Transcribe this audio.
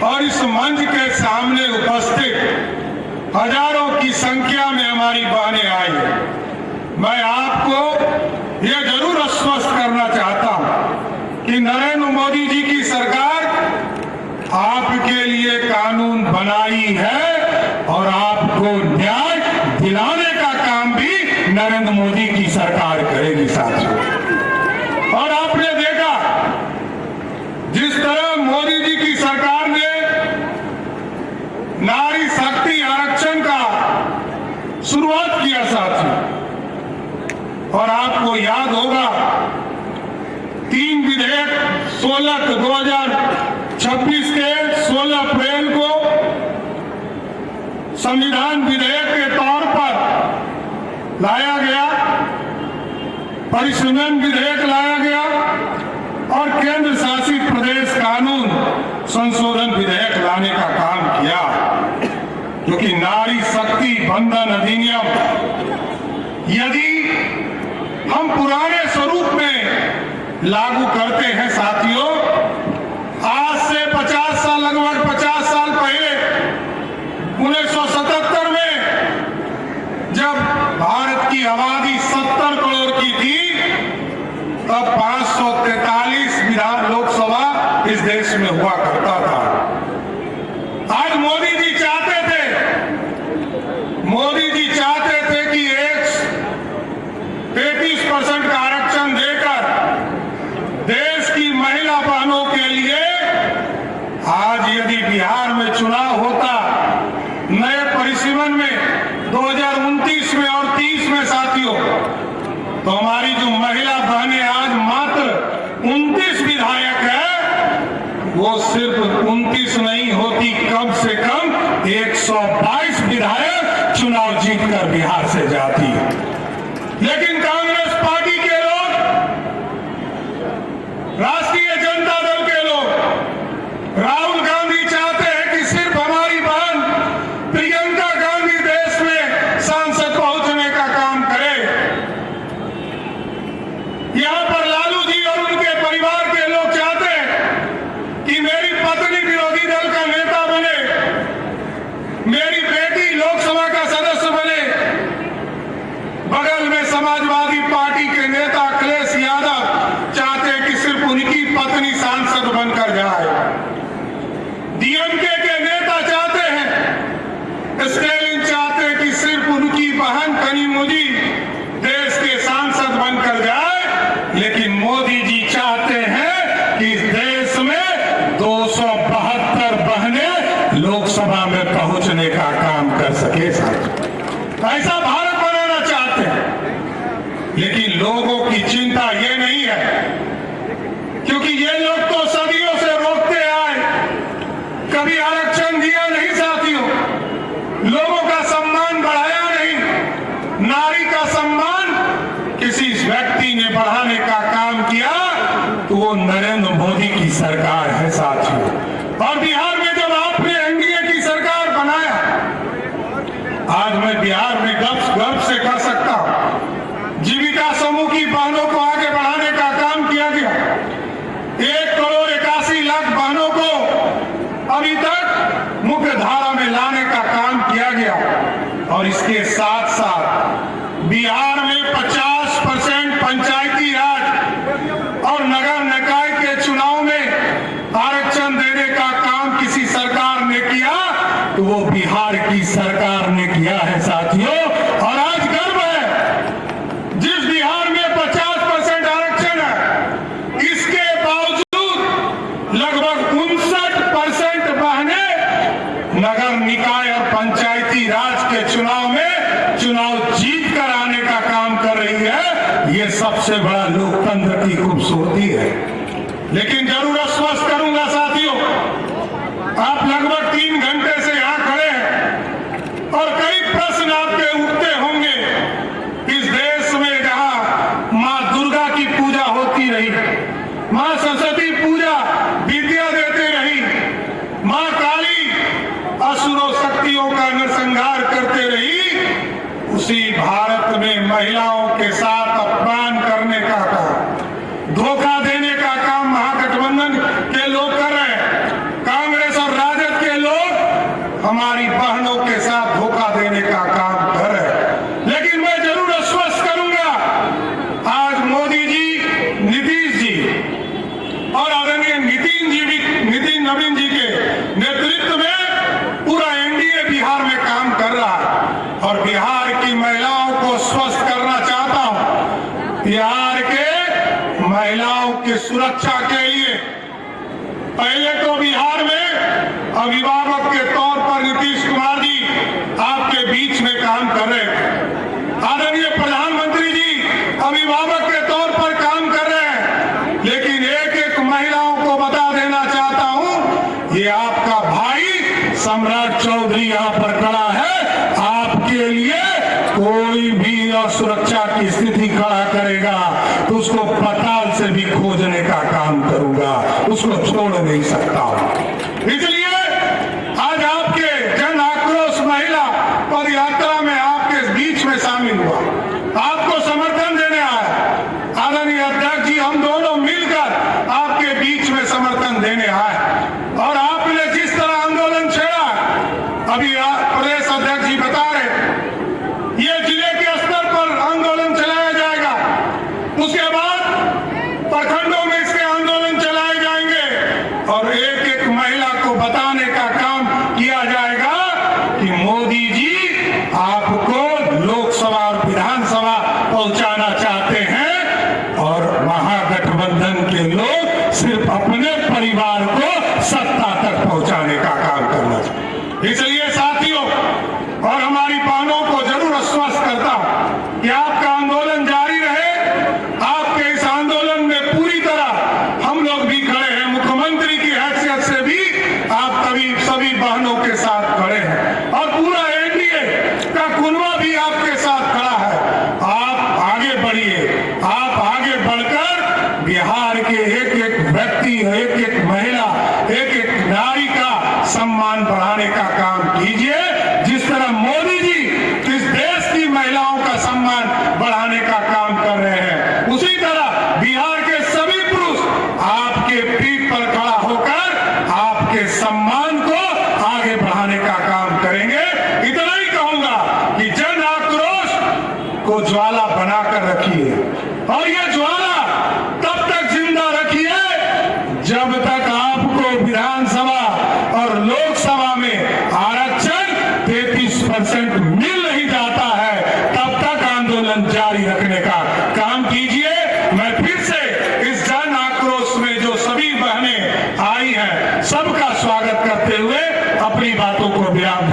और इस मंच के सामने उपस्थित हजारों की संख्या में हमारी बहनें आई हैं। मैं आपको यह जरूर आश्वस्त करना चाहता हूं कि नरेंद्र मोदी जी की सरकार आपके लिए कानून बनाई है और आपको न्याय दिलाने का काम भी नरेंद्र मोदी की सरकार करेगी साथियों। और आपने देखा जिस तरह मोदी जी की सरकार ने नारी शक्ति आरक्षण का शुरुआत किया साथियों, और आपको याद होगा 3 विधेयक 2026 के 16 अप्रैल को संविधान विधेयक के तौर पर लाया गया, परिसीमन विधेयक लाया गया और केंद्र शासित प्रदेश कानून संशोधन विधेयक लाने का काम किया, क्योंकि नारी शक्ति बंधन अधिनियम यदि हम पुराने स्वरूप में लागू करते हैं साथियों, आज से 50 साल लगभग 50 साल पहले 1977 में जब भारत की आबादी 70 करोड़ की थी, तब 543 विधान लोकसभा इस देश में हुआ करता था। आज मोदी जी चाहते थे कि 33% का आरक्षण देकर देश की महिला बहनों के लिए, आज यदि बिहार में चुनाव होता नए परिसीमन में 2029 में और 30 में साथियों, तो हमारी जो महिला बहनें आज मात्र 29 विधायक है, वो सिर्फ 29 नहीं होती, कम से कम 122 विधायक चुनाव जीतकर बिहार से जाती है। लेकिन कांग्रेस पार्टी के लोग, राष्ट्रीय जनता दल के लोग, राहुल गांधी चाहते हैं कि सिर्फ हमारी बहन प्रियंका गांधी देश में सांसद पहुंचने का काम करे। यहां पर लालू जी और उनके परिवार के लोग चाहते हैं कि मेरी पत्नी विरोधी दल का नेता बने, मेरी बेटी लोकसभा का सदस्य बने, बगल में समाजवादी पार्टी के नेता अखिलेश यादव चाहते हैं कि सिर्फ उनकी पत्नी सांसद बनकर जाए। डीएमके के नेता चाहते हैं, स्टैलिन चाहते हैं कि सिर्फ उनकी बहन कनिमोझी देश के सांसद बनकर जाए। लेकिन मोदी जी चाहते हैं कि इस देश में 272 बहनें लोकसभा में पहुंचने का काम कर सके। ऐसा भारत बनाना चाहते हैं, लेकिन लोगों की चिंता ये नहीं है, क्योंकि ये लोग तो सदियों से रोकते आए, कभी आरक्षण दिया नहीं साथियों, लोगों का सम्मान बढ़ाया नहीं। नारी का सम्मान किसी व्यक्ति ने बढ़ाने का काम किया तो वो नरेंद्र मोदी की सरकार है साथियों। और बिहार में जब आपने एनडीए की सरकार बनाया, आज मैं बिहार में गर्व से कह सकता हूं, जीविका समूह की बहनों को आगे बढ़ाने का काम किया गया। 1,81,00,000 बहनों को अभी तक मुख्य धारा में लाने का काम किया गया। और इसके साथ साथ बिहार में 50% पंचायती राज और नगर निकाय के चुनाव में आरक्षण देने का काम किसी सरकार ने किया तो वो बिहार की सरकार ने किया है साथियों। और आज गर्व है, जिस बिहार में 50% आरक्षण है, इसके बावजूद लगभग 59% बहनें नगर निकाय और पंचायती राज के चुनाव में चुनाव जीत कर आने का काम कर रही है। ये सबसे बड़ा लोकतंत्र की खूबसूरती है। लेकिन जरूर आश्वस्त करूंगा साथियों, आप लगभग 3 घंटे से यहां खड़े हैं और कई प्रश्न आपके उठते होंगे। इस देश में जहां मां दुर्गा की पूजा होती रही, मां सरस्वती पूजा विद्या देती रही, मां काली असुरों शक्तियों का नरसंहार करते रही, उसी भारत में महिलाओं के साथ अपमान करने का काम, धोखा देने का काम महागठबंधन के लोग कर रहे हैं। कांग्रेस और राजद हमारी बहनों के साथ धोखा देने का काम कर रहे हैं। लेकिन मैं जरूर आश्वस्त करूंगा, आज मोदी जी, नीतीश जी और आदरणीय नितिन नवीन जी के नेतृत्व में पूरा एनडीए बिहार में काम कर रहा है और बिहार की महिलाओं को स्वस्थ करना चाहता हूं। बिहार के महिलाओं की सुरक्षा के लिए पहले तो बिहार में अभिभावक के तौर पर नीतीश कुमार जी आपके बीच में काम कर रहे हैं। आदरणीय प्रधानमंत्री जी अभिभावक के तौर पर काम कर रहे हैं। लेकिन एक एक महिलाओं को बता देना चाहता हूं, ये आपका भाई सम्राट चौधरी यहाँ पर खड़ा है, आपके लिए कोई भी असुरक्षा की स्थिति खड़ा करेगा तो उसको पाताल से भी खोजने का काम करूंगा, उसको छोड़ नहीं सकता। इसलिए आज आपके जन आक्रोश महिला पद यात्रा में आपके बीच में शामिल हुआ, आपको समर्थन देने आया। आदरणीय अध्यक्ष जी, हम दोनों मिलकर आपके बीच में समर्थन देने आए और आपने जिस तरह आंदोलन छेड़ा, अभी प्रदेश अध्यक्ष जी बता रहे, ये जिले के स्तर पर आंदोलन चलाया जाएगा, उसके बाद प्रखंडों में इसके आंदोलन चलाए जाएंगे और एक एक महिला को बताने का काम किया जाएगा कि मोदी जी आपको लोकसभा और विधानसभा पहुंचाना चाहते हैं और महागठबंधन के लोग सिर्फ अपने परिवार को सत्ता तक पहुंचाने का काम करना चाहते। इसलिए साथियों और हमारी बहनों को जरूर आश्वस्त करता हूं कि आपका आंदोलन जारी रहे। आपके इस आंदोलन में पूरी तरह हम लोग भी खड़े हैं, मुख्यमंत्री की हैसियत से भी आप सभी बहनों के साथ खड़े हैं और पूरा एनडीए का कुनबा भी आपके साथ खड़ा है। आप आगे बढ़िए, आप आगे बढ़कर बिहार के एक एक व्यक्ति, एक एक महिला, एक एक नारी का सम्मान बढ़ाने का काम कीजिए। जिस तरह मोदी जी इस देश की महिलाओं का सम्मान बढ़ाने का काम कर रहे हैं, उसी तरह बिहार के सभी पुरुष आपके पीठ पर खड़ा होकर आपके सम्मान को आगे बढ़ाने का काम करेंगे। इतना ही कहूंगा कि जन आक्रोश को ज्वाला बनाकर रखिए और ये ज्वाला तब तक जिंदा रखिए जब तक आपको विधानसभा और लोकसभा में आरक्षण 33% मिल नहीं जाता है, तब तक आंदोलन जारी रखने का काम कीजिए। मैं फिर से इस जन आक्रोश में जो सभी बहनें आई हैं, सबका स्वागत करते हुए अपनी बातों को विराम